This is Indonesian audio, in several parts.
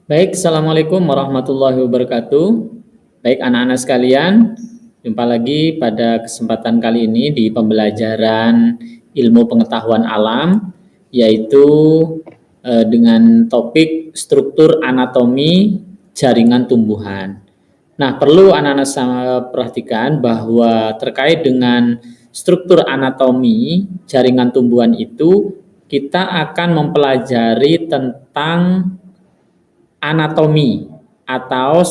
Baik, Assalamualaikum warahmatullahi wabarakatuh. Baik, anak-anak sekalian, jumpa lagi pada kesempatan kali ini di pembelajaran ilmu pengetahuan alam, yaitu dengan topik struktur anatomi jaringan tumbuhan. Nah, perlu anak-anak perhatikan bahwa terkait dengan struktur anatomi jaringan tumbuhan itu, kita akan mempelajari tentang anatomi atau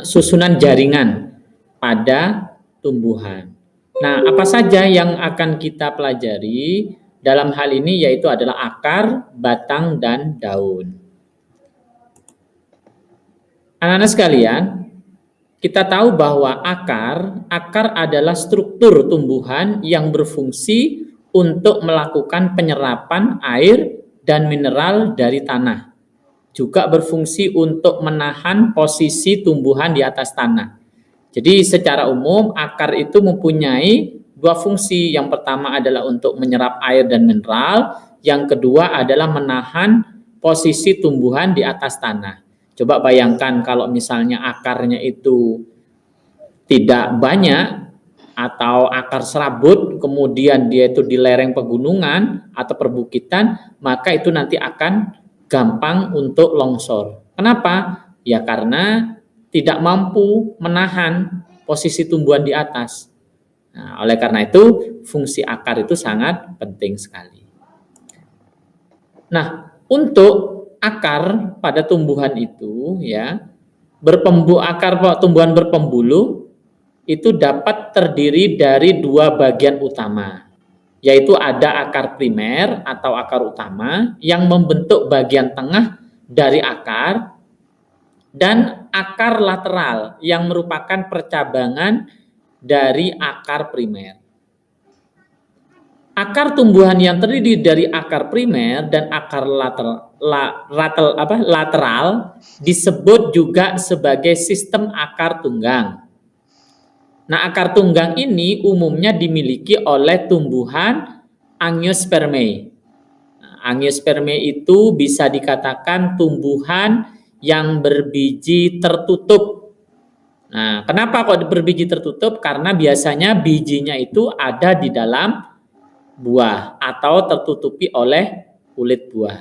susunan jaringan pada tumbuhan. Nah, apa saja yang akan kita pelajari dalam hal ini yaitu adalah akar, batang, dan daun. Anak-anak sekalian, kita tahu bahwa akar adalah struktur tumbuhan yang berfungsi untuk melakukan penyerapan air dan mineral dari tanah. Juga berfungsi untuk menahan posisi tumbuhan di atas tanah. Jadi secara umum akar itu mempunyai dua fungsi. Yang pertama adalah untuk menyerap air dan mineral, yang kedua adalah menahan posisi tumbuhan di atas tanah. Coba bayangkan kalau misalnya akarnya itu tidak banyak atau akar serabut, kemudian dia itu di lereng pegunungan atau perbukitan, maka itu nanti akan gampang untuk longsor. Kenapa? Ya karena tidak mampu menahan posisi tumbuhan di atas. Nah, oleh karena itu fungsi akar itu sangat penting sekali. Nah, untuk akar pada tumbuhan itu ya, akar tumbuhan berpembuluh itu dapat terdiri dari dua bagian utama, yaitu ada akar primer atau akar utama yang membentuk bagian tengah dari akar dan akar lateral yang merupakan percabangan dari akar primer. Akar tumbuhan yang terdiri dari akar primer dan akar lateral disebut juga sebagai sistem akar tunggang. Nah, akar tunggang ini umumnya dimiliki oleh tumbuhan Angiospermae. Angiospermae itu bisa dikatakan tumbuhan yang berbiji tertutup. Nah, kenapa kok berbiji tertutup? Karena biasanya bijinya itu ada di dalam buah atau tertutupi oleh kulit buah.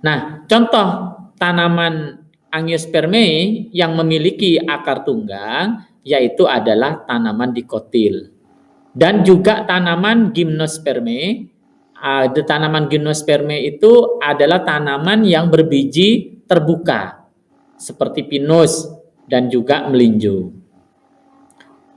Nah, contoh tanaman Angiospermae yang memiliki akar tunggang yaitu adalah tanaman dikotil. Dan juga tanaman Gymnospermae. Tanaman Gymnospermae itu adalah tanaman yang berbiji terbuka, seperti pinus dan juga melinjo.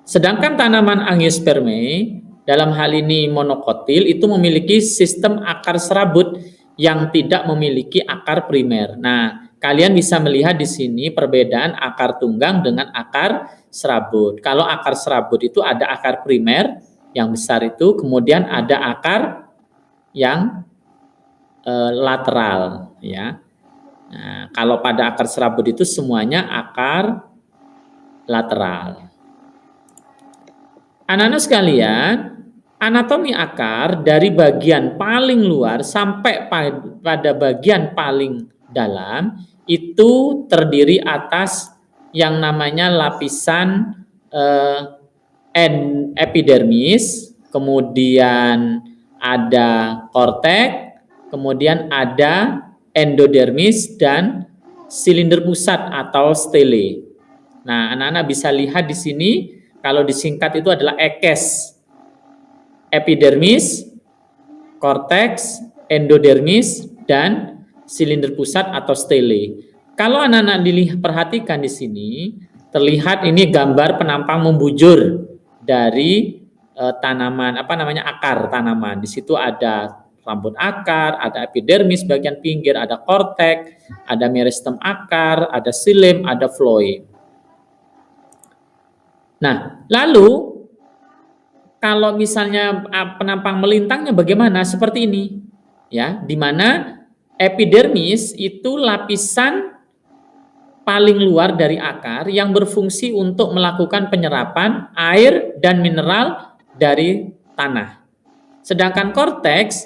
Sedangkan tanaman Angiospermae, dalam hal ini monokotil, itu memiliki sistem akar serabut yang tidak memiliki akar primer. Nah, kalian bisa melihat di sini perbedaan akar tunggang dengan akar serabut. Kalau akar serabut itu ada akar primer yang besar itu, kemudian ada akar yang lateral, ya. Nah, kalau pada akar serabut itu semuanya akar lateral. Anak-anak sekalian, anatomi akar dari bagian paling luar sampai pada bagian paling dalam itu terdiri atas yang namanya lapisan epidermis, kemudian ada korteks, kemudian ada endodermis dan silinder pusat atau stele. Nah, anak-anak bisa lihat di sini kalau disingkat itu adalah ekes. Epidermis, korteks, endodermis, dan silinder pusat atau stele. Kalau anak-anak perhatikan di sini, terlihat ini gambar penampang membujur dari tanaman, akar tanaman. Di situ ada rambut akar, ada epidermis bagian pinggir, ada korteks, ada meristem akar, ada xilem, ada floem. Nah, lalu kalau misalnya penampang melintangnya bagaimana? Seperti ini, ya, di mana epidermis itu lapisan paling luar dari akar yang berfungsi untuk melakukan penyerapan air dan mineral dari tanah. Sedangkan korteks,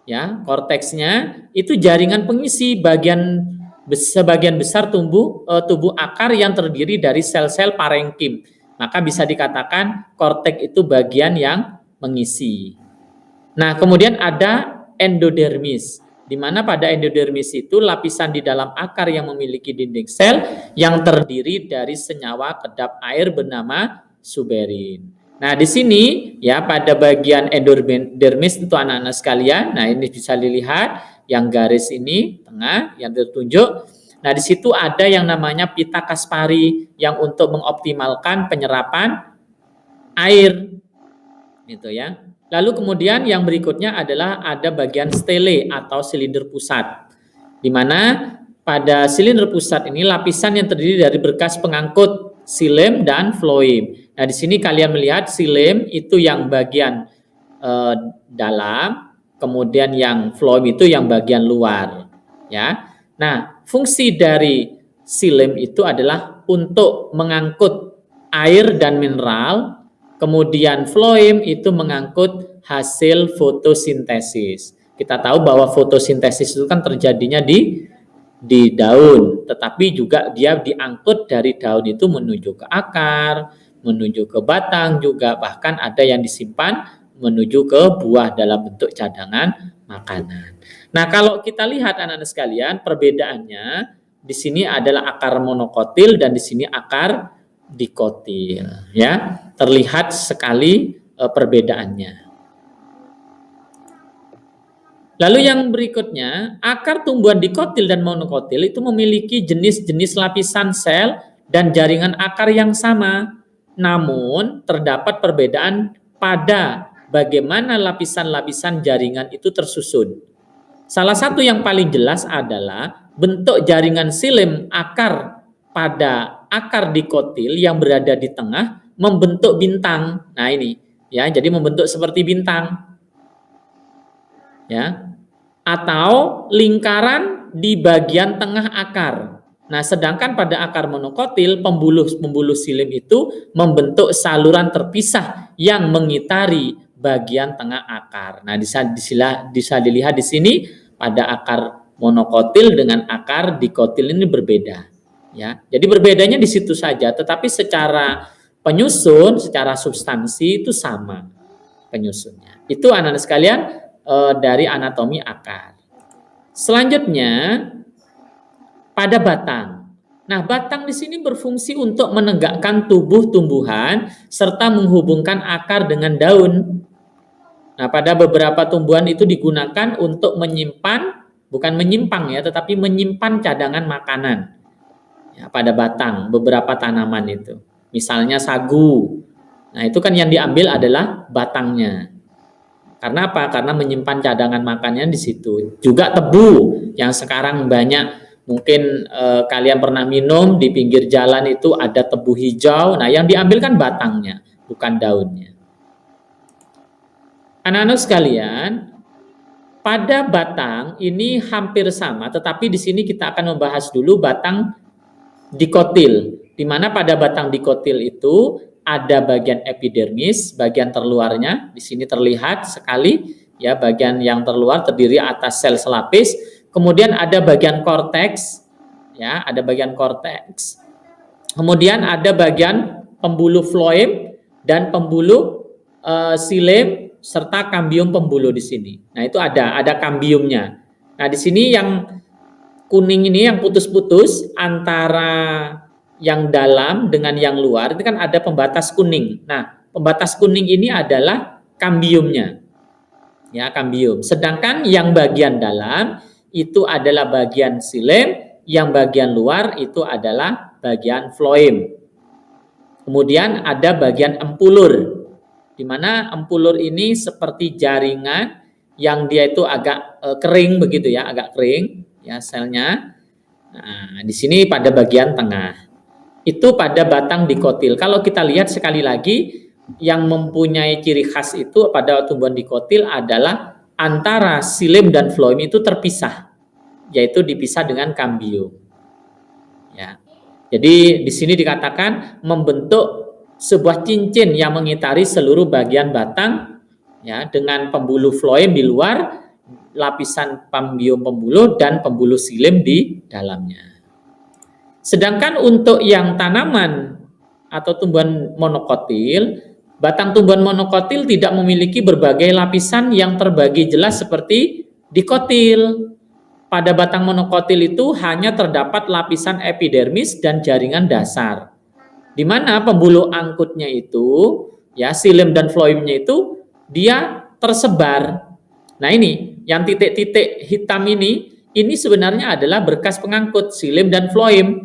ya, korteksnya itu jaringan pengisi bagian sebagian besar tubuh akar yang terdiri dari sel-sel parenkim. Maka bisa dikatakan korteks itu bagian yang mengisi. Nah, kemudian ada endodermis, di mana pada endodermis itu lapisan di dalam akar yang memiliki dinding sel yang terdiri dari senyawa kedap air bernama suberin. Nah, di sini ya pada bagian endodermis itu anak-anak sekalian, nah ini bisa dilihat yang garis ini tengah yang tertunjuk. Nah, di situ ada yang namanya pita Kaspari yang untuk mengoptimalkan penyerapan air gitu ya. Lalu kemudian yang berikutnya adalah ada bagian stele atau silinder pusat, di mana pada silinder pusat ini lapisan yang terdiri dari berkas pengangkut xilem dan floem. Nah, di sini kalian melihat xilem itu yang bagian dalam, kemudian yang floem itu yang bagian luar, ya. Nah, fungsi dari xilem itu adalah untuk mengangkut air dan mineral. Kemudian floem itu mengangkut hasil fotosintesis. Kita tahu bahwa fotosintesis itu kan terjadinya di daun, tetapi juga dia diangkut dari daun itu menuju ke akar, menuju ke batang juga, bahkan ada yang disimpan menuju ke buah dalam bentuk cadangan makanan. Nah, kalau kita lihat anak-anak sekalian, perbedaannya di sini adalah akar monokotil dan di sini akar dikotil, ya. Terlihat sekali perbedaannya. Lalu yang berikutnya, akar tumbuhan dikotil dan monokotil itu memiliki jenis-jenis lapisan sel dan jaringan akar yang sama. Namun, terdapat perbedaan pada bagaimana lapisan-lapisan jaringan itu tersusun. Salah satu yang paling jelas adalah bentuk jaringan xilem akar pada akar dikotil yang berada di tengah membentuk bintang. Nah, ini ya, jadi membentuk seperti bintang. Ya. Atau lingkaran di bagian tengah akar. Nah, sedangkan pada akar monokotil pembuluh xilem itu membentuk saluran terpisah yang mengitari bagian tengah akar. Nah, bisa dilihat di sini pada akar monokotil dengan akar dikotil ini berbeda, ya. Jadi berbedanya di situ saja, tetapi secara penyusun, secara substansi itu sama penyusunnya. Itu anak-anak sekalian dari anatomi akar. Selanjutnya pada batang. Nah, batang di sini berfungsi untuk menegakkan tubuh tumbuhan serta menghubungkan akar dengan daun. Nah, pada beberapa tumbuhan itu digunakan untuk menyimpan, bukan menyimpang ya, tetapi menyimpan cadangan makanan. Ya, pada batang beberapa tanaman itu. Misalnya sagu. Nah, itu kan yang diambil adalah batangnya. Karena apa? Karena menyimpan cadangan makannya di situ. Juga tebu yang sekarang banyak, mungkin kalian pernah minum di pinggir jalan itu ada tebu hijau. Nah, yang diambil kan batangnya, bukan daunnya. Anak-anak sekalian, pada batang ini hampir sama, tetapi di sini kita akan membahas dulu batang dikotil, di mana pada batang dikotil itu ada bagian epidermis, bagian terluarnya, di sini terlihat sekali, ya, bagian yang terluar terdiri atas sel selapis, kemudian ada bagian korteks, ya, ada bagian korteks, kemudian ada bagian pembuluh floem dan pembuluh xilem serta kambium pembuluh di sini. Nah, itu ada kambiumnya. Nah, di sini yang kuning ini yang putus-putus antara yang dalam dengan yang luar itu kan ada pembatas kuning. Nah, pembatas kuning ini adalah kambiumnya. Ya, kambium. Sedangkan yang bagian dalam itu adalah bagian xilem, yang bagian luar itu adalah bagian floem. Kemudian ada bagian empulur, di mana empulur ini seperti jaringan yang dia itu agak kering begitu ya, agak kering ya selnya. Nah, di sini pada bagian tengah. Itu pada batang dikotil. Kalau kita lihat sekali lagi yang mempunyai ciri khas itu pada tumbuhan dikotil adalah antara xilem dan floem itu terpisah, yaitu dipisah dengan kambium. Ya. Jadi di sini dikatakan membentuk sebuah cincin yang mengitari seluruh bagian batang, ya, dengan pembuluh floem di luar lapisan kambium pembuluh dan pembuluh silim di dalamnya. Sedangkan untuk yang tanaman atau tumbuhan monokotil, batang tumbuhan monokotil tidak memiliki berbagai lapisan yang terbagi jelas seperti dikotil. Pada batang monokotil itu hanya terdapat lapisan epidermis dan jaringan dasar, di mana pembuluh angkutnya itu, ya, silim dan floemnya itu dia tersebar. Nah ini, yang titik-titik hitam ini sebenarnya adalah berkas pengangkut silim dan floem.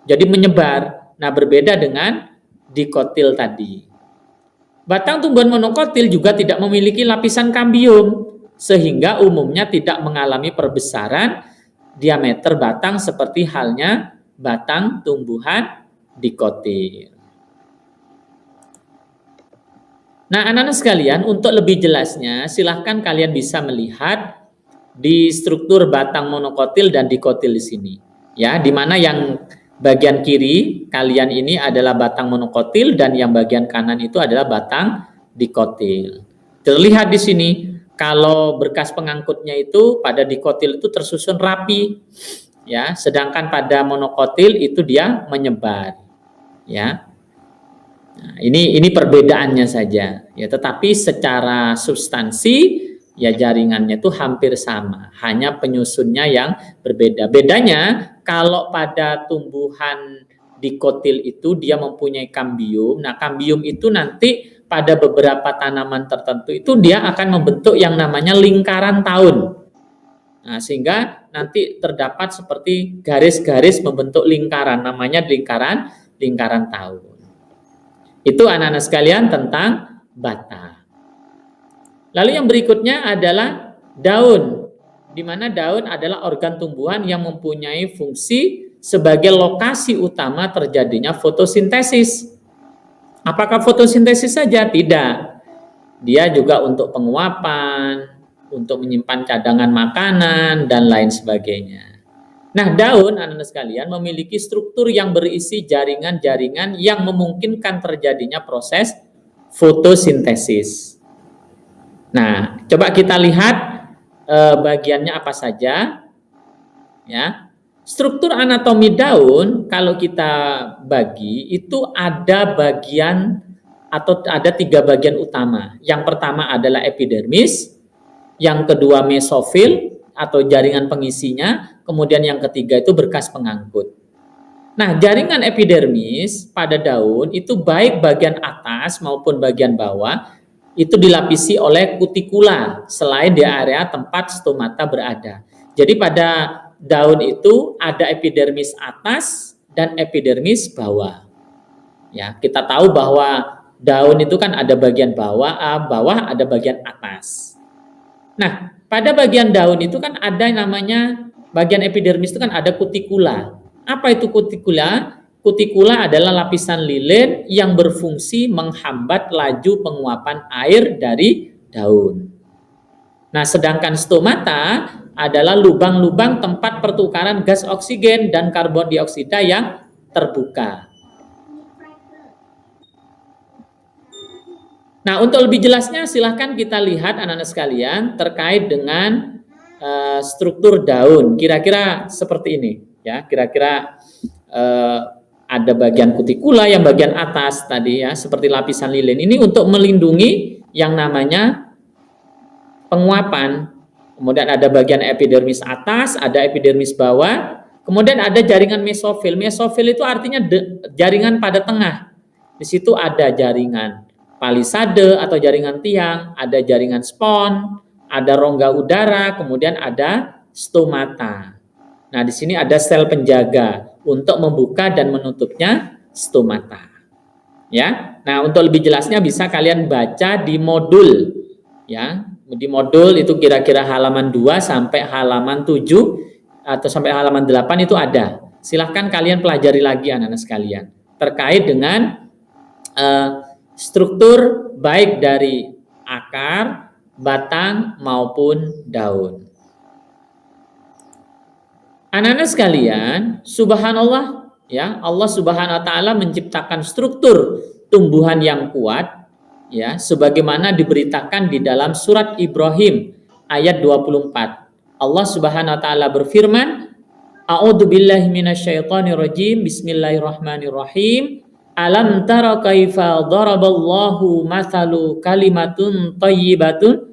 Jadi menyebar. Nah berbeda dengan dikotil tadi. Batang tumbuhan monokotil juga tidak memiliki lapisan kambium, sehingga umumnya tidak mengalami perbesaran diameter batang seperti halnya batang tumbuhan dikotil. Nah, anak-anak sekalian, untuk lebih jelasnya silahkan kalian bisa melihat di struktur batang monokotil dan dikotil di sini. Ya, di mana yang bagian kiri kalian ini adalah batang monokotil dan yang bagian kanan itu adalah batang dikotil. Terlihat di sini kalau berkas pengangkutnya itu pada dikotil itu tersusun rapi, ya, sedangkan pada monokotil itu dia menyebar, ya. Nah, ini perbedaannya saja, ya. Tetapi secara substansi, ya, jaringannya itu hampir sama, hanya penyusunnya yang berbeda. Bedanya kalau pada tumbuhan dikotil itu dia mempunyai kambium. Nah, kambium itu nanti pada beberapa tanaman tertentu itu dia akan membentuk yang namanya lingkaran tahun. Nah, sehingga nanti terdapat seperti garis-garis membentuk lingkaran, namanya lingkaran tahun. Itu anak-anak sekalian tentang batang. Lalu yang berikutnya adalah daun, di mana daun adalah organ tumbuhan yang mempunyai fungsi sebagai lokasi utama terjadinya fotosintesis. Apakah fotosintesis saja? Tidak. Dia juga untuk penguapan, untuk menyimpan cadangan makanan, dan lain sebagainya. Nah, daun, anak-anak sekalian, memiliki struktur yang berisi jaringan-jaringan yang memungkinkan terjadinya proses fotosintesis. Nah, coba kita lihat bagiannya apa saja. Ya. Struktur anatomi daun kalau kita bagi itu ada bagian atau ada 3 bagian utama. Yang pertama adalah epidermis, yang kedua mesofil atau jaringan pengisinya, kemudian yang ketiga itu berkas pengangkut. Nah, jaringan epidermis pada daun itu baik bagian atas maupun bagian bawah itu dilapisi oleh kutikula selain di area tempat stomata berada. Jadi pada daun itu ada epidermis atas dan epidermis bawah. Ya, kita tahu bahwa daun itu kan ada bagian bawah ada bagian atas. Nah, pada bagian daun itu kan ada namanya bagian epidermis itu kan ada kutikula. Apa itu kutikula? Kutikula adalah lapisan lilin yang berfungsi menghambat laju penguapan air dari daun. Nah, sedangkan stomata adalah lubang-lubang tempat pertukaran gas oksigen dan karbon dioksida yang terbuka. Nah, untuk lebih jelasnya silahkan kita lihat anak-anak sekalian terkait dengan struktur daun. Kira-kira seperti ini, ya. Kira-kira ada bagian kutikula yang bagian atas tadi, ya, seperti lapisan lilin. Ini untuk melindungi yang namanya penguapan. Kemudian ada bagian epidermis atas, ada epidermis bawah, kemudian ada jaringan mesofil. Mesofil itu artinya jaringan pada tengah. Di situ ada jaringan palisade atau jaringan tiang, ada jaringan spon, ada rongga udara, kemudian ada stomata. Nah, di sini ada sel penjaga untuk membuka dan menutupnya stomata. Ya. Nah, untuk lebih jelasnya bisa kalian baca di modul, ya. Di modul itu kira-kira halaman 2 sampai halaman 7 atau sampai halaman 8 itu ada. Silahkan kalian pelajari lagi anak-anak sekalian terkait dengan struktur baik dari akar, batang maupun daun. Anak-anak sekalian, subhanallah, ya, Allah Subhanahu wa taala menciptakan struktur tumbuhan yang kuat, ya, sebagaimana diberitakan di dalam surat Ibrahim ayat 24. Allah Subhanahu wa taala berfirman, A'udzu billahi minasyaitonir rajim. Bismillahirrahmanirrahim. Alam tara kaifa daraballahu mathalu kalimatun tayyibatun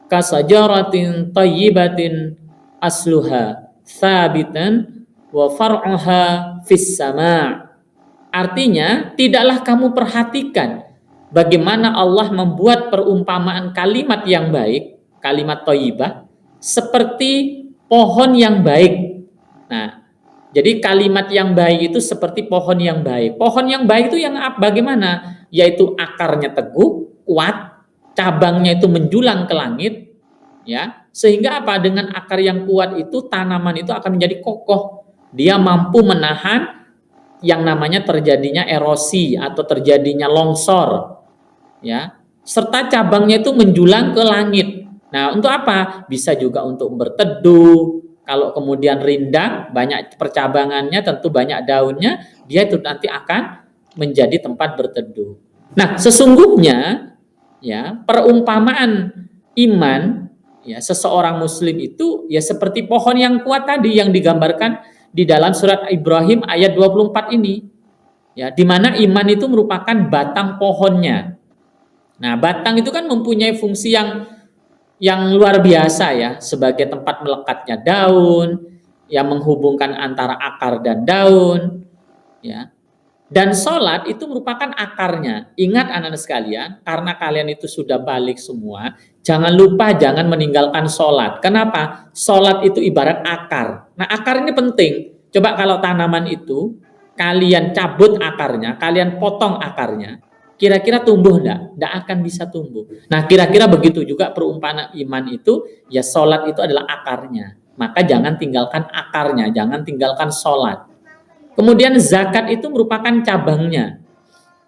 kasajaratin tayyibatin asluha tsabitan wa far'uha fis sama'. Artinya, tidaklah kamu perhatikan bagaimana Allah membuat perumpamaan kalimat yang baik, kalimat thayyibah, seperti pohon yang baik. Nah, jadi kalimat yang baik itu seperti pohon yang baik. Pohon yang baik itu yang bagaimana? Yaitu akarnya teguh, kuat, cabangnya itu menjulang ke langit, ya. Sehingga apa? Dengan akar yang kuat itu tanaman itu akan menjadi kokoh. Dia mampu menahan yang namanya terjadinya erosi atau terjadinya longsor, ya. Serta cabangnya itu menjulang ke langit. Nah, untuk apa? Bisa juga untuk berteduh. Kalau kemudian rindang, banyak percabangannya, tentu banyak daunnya, dia itu nanti akan menjadi tempat berteduh. Nah, sesungguhnya ya, perumpamaan iman ya seseorang muslim itu ya seperti pohon yang kuat tadi yang digambarkan di dalam surat Ibrahim ayat 24 ini. Ya, di mana iman itu merupakan batang pohonnya. Nah, batang itu kan mempunyai fungsi yang luar biasa ya, sebagai tempat melekatnya daun, yang menghubungkan antara akar dan daun, ya. Dan sholat itu merupakan akarnya. Ingat anak-anak sekalian, karena kalian itu sudah balik semua, jangan lupa jangan meninggalkan sholat. Kenapa? Sholat itu ibarat akar. Nah, akar ini penting. Coba kalau tanaman itu, kalian cabut akarnya, kalian potong akarnya, kira-kira tumbuh enggak? Enggak akan bisa tumbuh. Nah, kira-kira begitu juga perumpamaan iman itu, ya sholat itu adalah akarnya. Maka jangan tinggalkan akarnya, jangan tinggalkan sholat. Kemudian zakat itu merupakan cabangnya.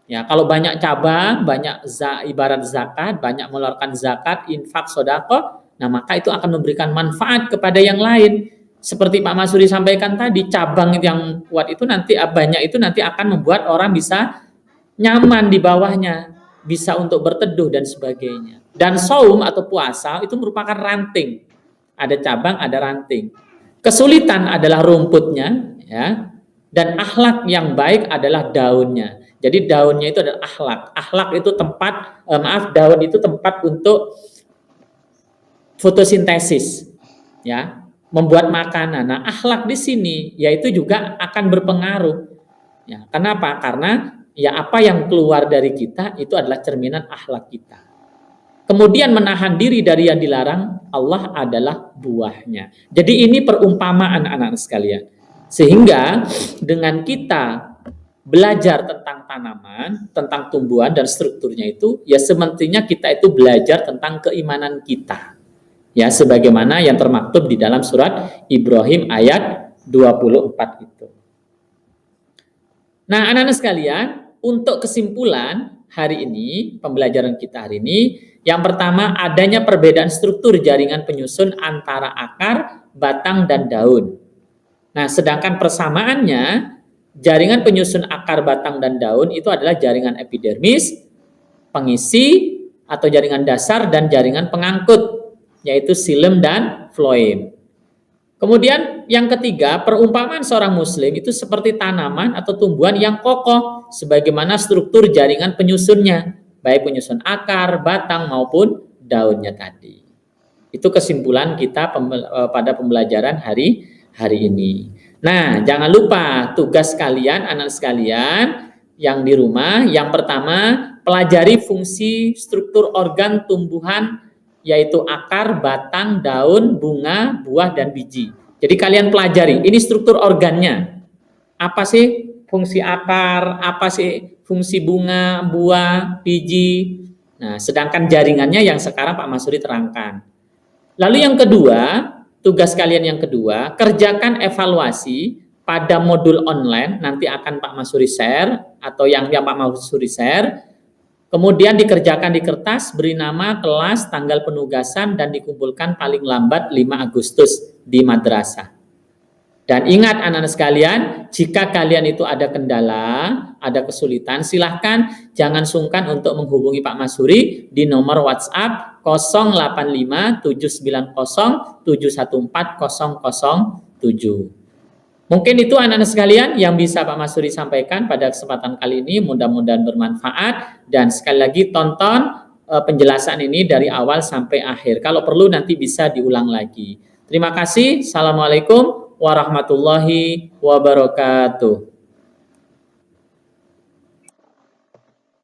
Ya, kalau banyak cabang, banyak ibarat zakat, banyak mengeluarkan zakat, infak, sedekah, nah maka itu akan memberikan manfaat kepada yang lain. Seperti Pak Masuri sampaikan tadi, cabang yang kuat itu nanti banyak itu nanti akan membuat orang bisa nyaman di bawahnya, bisa untuk berteduh dan sebagainya. Dan saum atau puasa itu merupakan ranting. Ada cabang, ada ranting. Kesulitan adalah rumputnya, ya. Dan akhlak yang baik adalah daunnya. Jadi daunnya itu adalah akhlak. Akhlak itu tempat, daun itu tempat untuk fotosintesis, ya, membuat makanan. Nah, akhlak di sini yaitu juga akan berpengaruh. Ya, kenapa? Karena ya apa yang keluar dari kita itu adalah cerminan akhlak kita. Kemudian menahan diri dari yang dilarang, Allah adalah buahnya. Jadi ini perumpamaan anak-anak sekalian. Sehingga dengan kita belajar tentang tanaman, tentang tumbuhan dan strukturnya itu, ya semestinya kita itu belajar tentang keimanan kita. Ya, sebagaimana yang termaktub di dalam surat Ibrahim ayat 24 itu. Nah, anak-anak sekalian, untuk kesimpulan hari ini, pembelajaran kita hari ini, yang pertama adanya perbedaan struktur jaringan penyusun antara akar, batang, dan daun. Nah, sedangkan persamaannya, jaringan penyusun akar, batang, dan daun itu adalah jaringan epidermis, pengisi, atau jaringan dasar, dan jaringan pengangkut, yaitu xilem dan floem. Kemudian yang ketiga, perumpamaan seorang muslim itu seperti tanaman atau tumbuhan yang kokoh, sebagaimana struktur jaringan penyusunnya, baik penyusun akar, batang, maupun daunnya tadi. Itu kesimpulan kita pada pembelajaran hari ini. Nah, jangan lupa tugas kalian, anak sekalian yang di rumah. Yang pertama, pelajari fungsi struktur organ tumbuhan, yaitu akar, batang, daun, bunga, buah, dan biji. Jadi kalian pelajari, ini struktur organnya. Apa sih fungsi akar, apa sih fungsi bunga, buah, biji. Nah, sedangkan jaringannya yang sekarang Pak Masuri terangkan. Lalu yang kedua, tugas kalian yang kedua, kerjakan evaluasi pada modul online, nanti akan Pak Masuri share, atau yang Pak Masuri share, kemudian dikerjakan di kertas, beri nama, kelas, tanggal penugasan, dan dikumpulkan paling lambat 5 Agustus di madrasah. Dan ingat anak-anak sekalian, jika kalian itu ada kendala, ada kesulitan, silahkan jangan sungkan untuk menghubungi Pak Masuri di nomor WhatsApp 085790714007. Mungkin itu anak-anak sekalian yang bisa Pak Masuri sampaikan pada kesempatan kali ini, mudah-mudahan bermanfaat, dan sekali lagi tonton penjelasan ini dari awal sampai akhir. Kalau perlu nanti bisa diulang lagi. Terima kasih. Assalamualaikum warahmatullahi wabarakatuh.